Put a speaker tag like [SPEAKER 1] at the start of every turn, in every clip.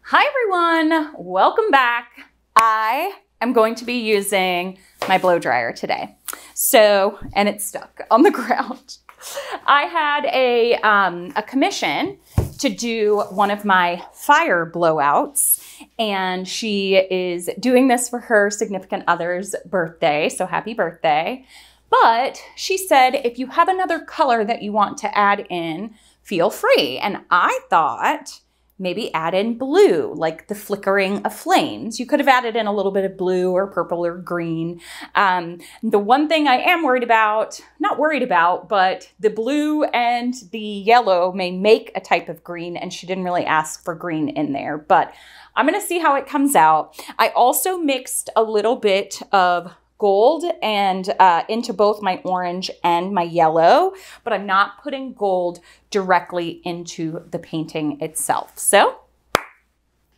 [SPEAKER 1] Hi everyone, welcome back. I am going to be using my blow dryer today. And it's stuck on the ground. I had a commission to do one of my fire blowouts, and she is doing this for her significant other's birthday, so happy birthday. But she said, if you have another color that you want to add in, feel free. And I thought, maybe add in blue, like the flickering of flames. You could have added in a little bit of blue or purple or green. The one thing I am worried about, not worried about, but the blue and the yellow may make a type of green, and she didn't really ask for green in there, but I'm gonna see how it comes out. I also mixed a little bit of gold and into both my orange and my yellow, but I'm not putting gold directly into the painting itself. So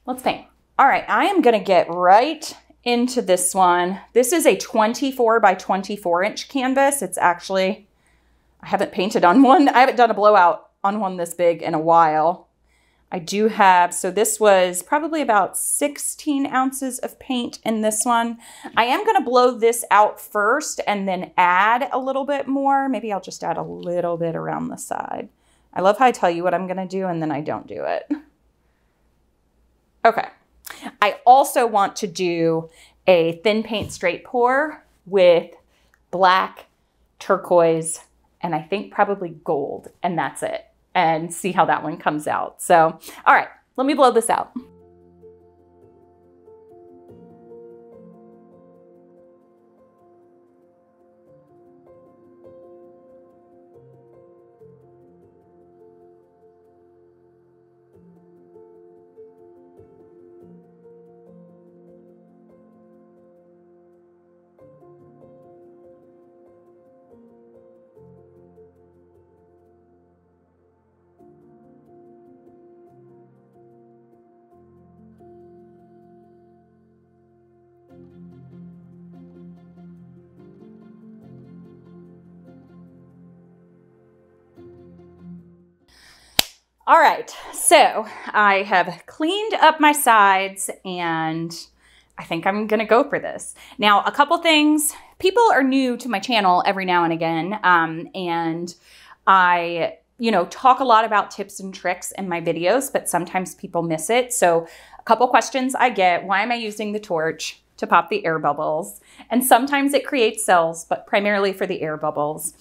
[SPEAKER 1] let's paint. All right, I am gonna get right into this one. This is a 24 by 24 inch canvas. It's actually, I haven't painted on one. I haven't done a blowout on one this big in a while. I do have, so this was probably about 16 ounces of paint in this one. I am gonna blow this out first and then add a little bit more. Maybe I'll just add a little bit around the side. I love how I tell you what I'm gonna do and then I don't do it. Okay. I also want to do a thin paint straight pour with black, turquoise, and I think probably gold, and that's it. And see how that one comes out. So, all right, let me blow this out. All right, so I have cleaned up my sides and I think I'm gonna go for this. Now, a couple things. People are new to my channel every now and again, and I, talk a lot about tips and tricks in my videos, but sometimes people miss it. So a couple questions I get: why am I using the torch to pop the air bubbles? And sometimes it creates cells, but primarily for the air bubbles.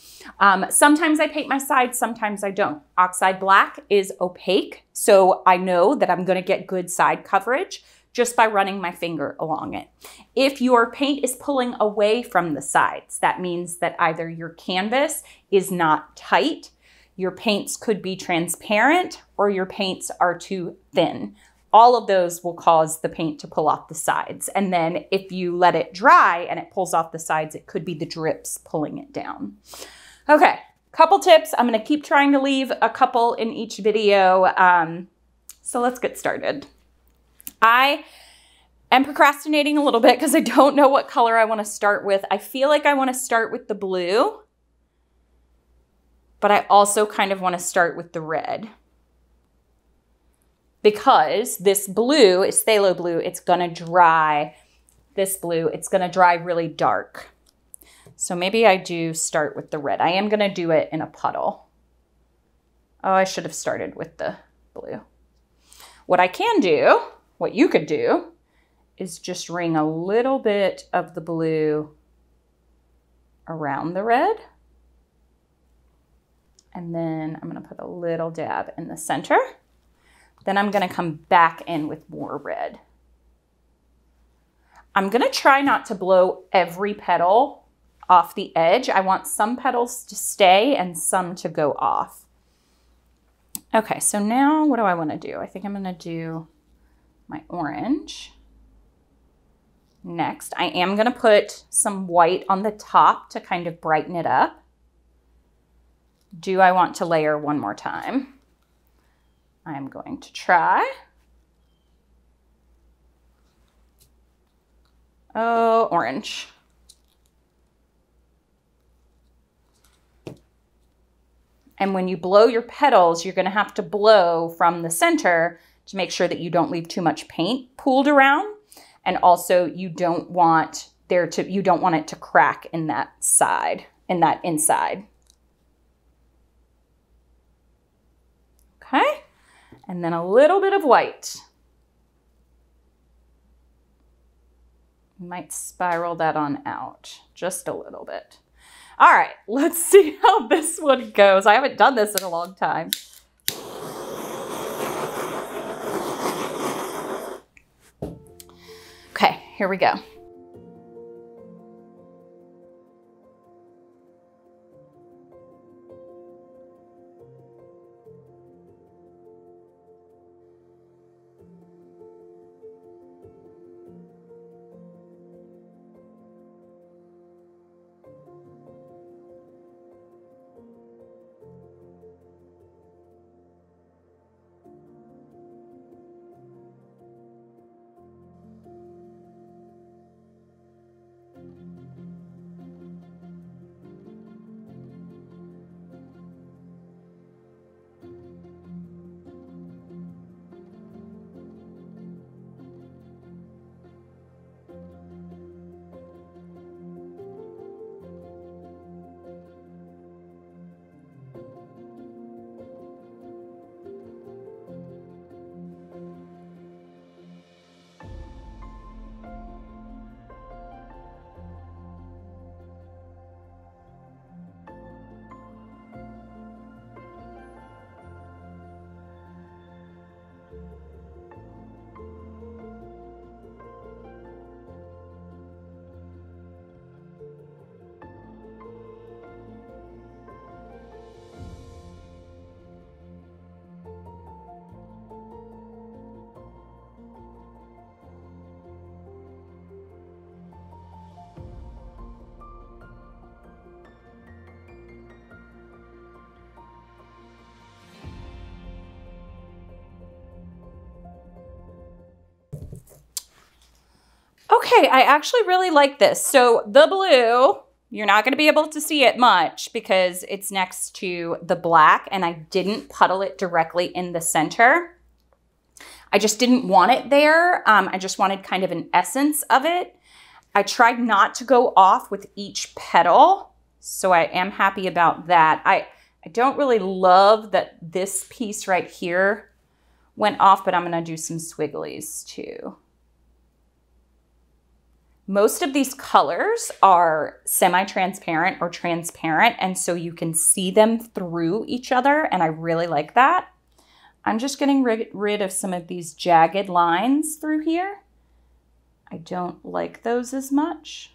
[SPEAKER 1] Sometimes I paint my sides, sometimes I don't. Oxide black is opaque, so I know that I'm gonna get good side coverage just by running my finger along it. If your paint is pulling away from the sides, that means that either your canvas is not tight, your paints could be transparent, or your paints are too thin. All of those will cause the paint to pull off the sides. And then if you let it dry and it pulls off the sides, it could be the drips pulling it down. Okay, couple tips. I'm gonna keep trying to leave a couple in each video. So let's get started. I am procrastinating a little bit because I don't know what color I wanna start with. I feel like I wanna start with the blue, but I also kind of wanna start with the red, because this blue is phthalo blue. It's gonna dry, this blue, it's gonna dry really dark. So maybe I do start with the red. I am gonna do it in a puddle. Oh, I should have started with the blue. What I can do, what you could do, is just ring a little bit of the blue around the red. And then I'm gonna put a little dab in the center. Then I'm gonna come back in with more red. I'm gonna try not to blow every petal off the edge. I want some petals to stay and some to go off. Okay, so now what do I wanna do? I think I'm gonna do my orange. Next, I am gonna put some white on the top to kind of brighten it up. Do I want to layer one more time? I'm going to try. Oh, orange. And when you blow your petals, you're going to have to blow from the center to make sure that you don't leave too much paint pooled around. And also you don't want it to crack in that side, in that inside. Okay. And then a little bit of white. You might spiral that on out just a little bit. All right, let's see how this one goes. I haven't done this in a long time. Okay, here we go. Okay, I actually really like this. So the blue, you're not going to be able to see it much because it's next to the black, and I didn't puddle it directly in the center. I just didn't want it there. I just wanted kind of an essence of it. I tried not to go off with each petal, so I am happy about that. I don't really love that this piece right here went off, but I'm going to do some swigglies too. Most of these colors are semi-transparent or transparent, and so you can see them through each other, and I really like that. I'm just getting rid of some of these jagged lines through here. I don't like those as much.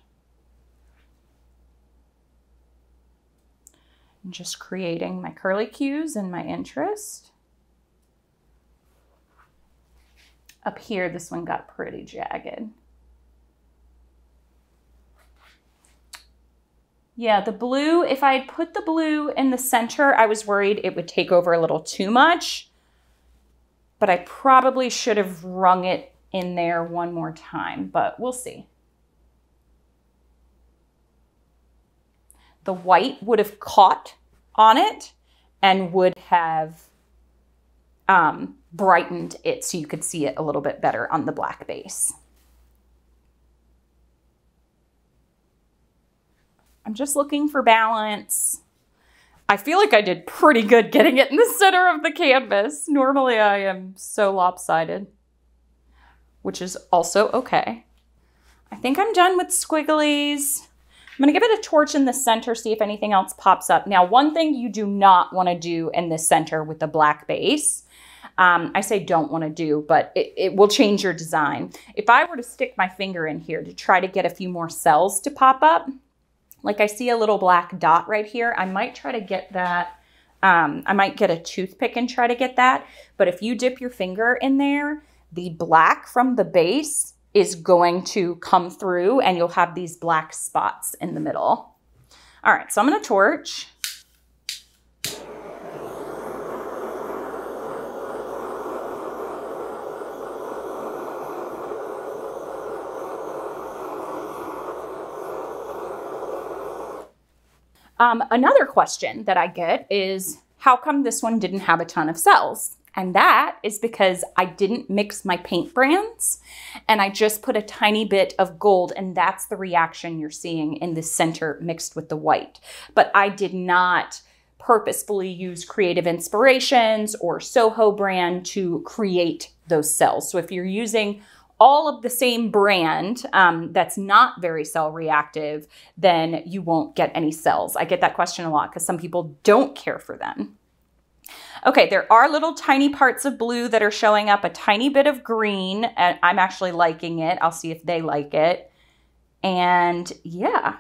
[SPEAKER 1] I'm just creating my curly cues and my interest. Up here, this one got pretty jagged. Yeah, the blue, if I had put the blue in the center, I was worried it would take over a little too much, but I probably should have wrung it in there one more time, but we'll see. The white would have caught on it and would have brightened it so you could see it a little bit better on the black base. I'm just looking for balance. I feel like I did pretty good getting it in the center of the canvas. Normally I am so lopsided, which is also okay. I think I'm done with squigglies. I'm gonna give it a torch in the center, see if anything else pops up. Now, one thing you do not wanna do in the center with the black base, I say don't wanna do, but it will change your design. If I were to stick my finger in here to try to get a few more cells to pop up, like I see a little black dot right here, I might try to get that. I might get a toothpick and try to get that. But if you dip your finger in there, the black from the base is going to come through and you'll have these black spots in the middle. All right, so I'm gonna torch. Another question that I get is, how come this one didn't have a ton of cells? And that is because I didn't mix my paint brands and I just put a tiny bit of gold, and that's the reaction you're seeing in the center mixed with the white. But I did not purposefully use Creative Inspirations or Soho brand to create those cells. So if you're using all of the same brand that's not very cell reactive, then you won't get any cells. I get that question a lot because some people don't care for them. Okay, there are little tiny parts of blue that are showing up, a tiny bit of green, and I'm actually liking it. I'll see if they like it. And yeah.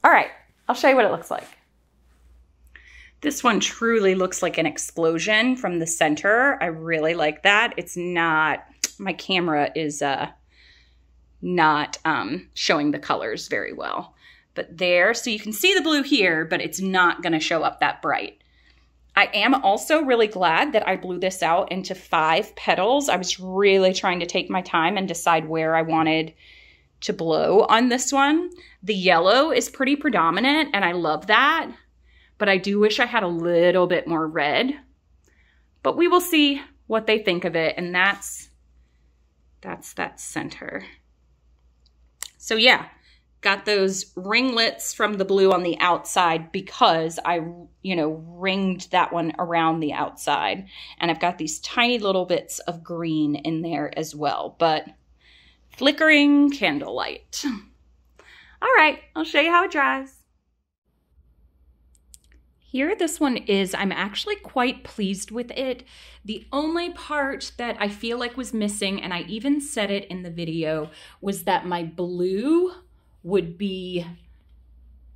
[SPEAKER 1] All right, I'll show you what it looks like. This one truly looks like an explosion from the center. I really like that. It's not, my camera is not showing the colors very well. But there, so you can see the blue here, but it's not gonna show up that bright. I am also really glad that I blew this out into 5 petals. I was really trying to take my time and decide where I wanted to blow on this one. The yellow is pretty predominant and I love that, but I do wish I had a little bit more red. But we will see what they think of it, and that's that center. So yeah. Got those ringlets from the blue on the outside because I, ringed that one around the outside. And I've got these tiny little bits of green in there as well, but flickering candlelight. All right, I'll show you how it dries. Here this one is, I'm actually quite pleased with it. The only part that I feel like was missing, and I even said it in the video, was that my blue would be,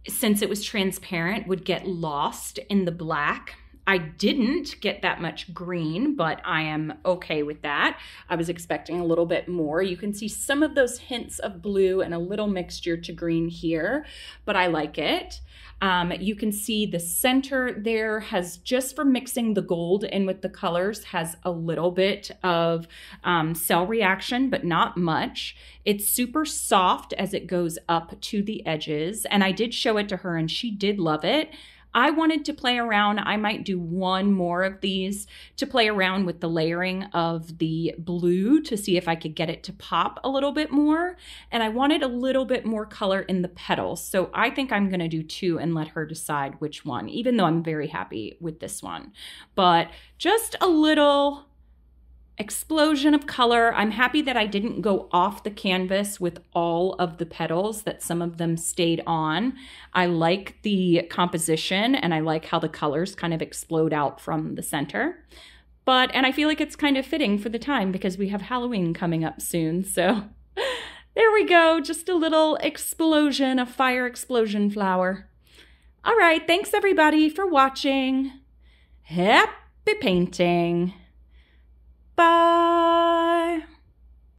[SPEAKER 1] since it was transparent, would get lost in the black. I didn't get that much green, but I am okay with that. I was expecting a little bit more. You can see some of those hints of blue and a little mixture to green here, but I like it. You can see the center there has, just from mixing the gold in with the colors, has a little bit of cell reaction, but not much. It's super soft as it goes up to the edges, and I did show it to her and she did love it. I wanted to play around. I might do one more of these to play around with the layering of the blue to see if I could get it to pop a little bit more. And I wanted a little bit more color in the petals. So I think I'm gonna do 2 and let her decide which one, even though I'm very happy with this one. But just a little explosion of color. I'm happy that I didn't go off the canvas with all of the petals, that some of them stayed on. I like the composition and I like how the colors kind of explode out from the center. And I feel like it's kind of fitting for the time because we have Halloween coming up soon. So there we go. Just a little explosion, a fire explosion flower. All right. Thanks everybody for watching. Happy painting. Bye.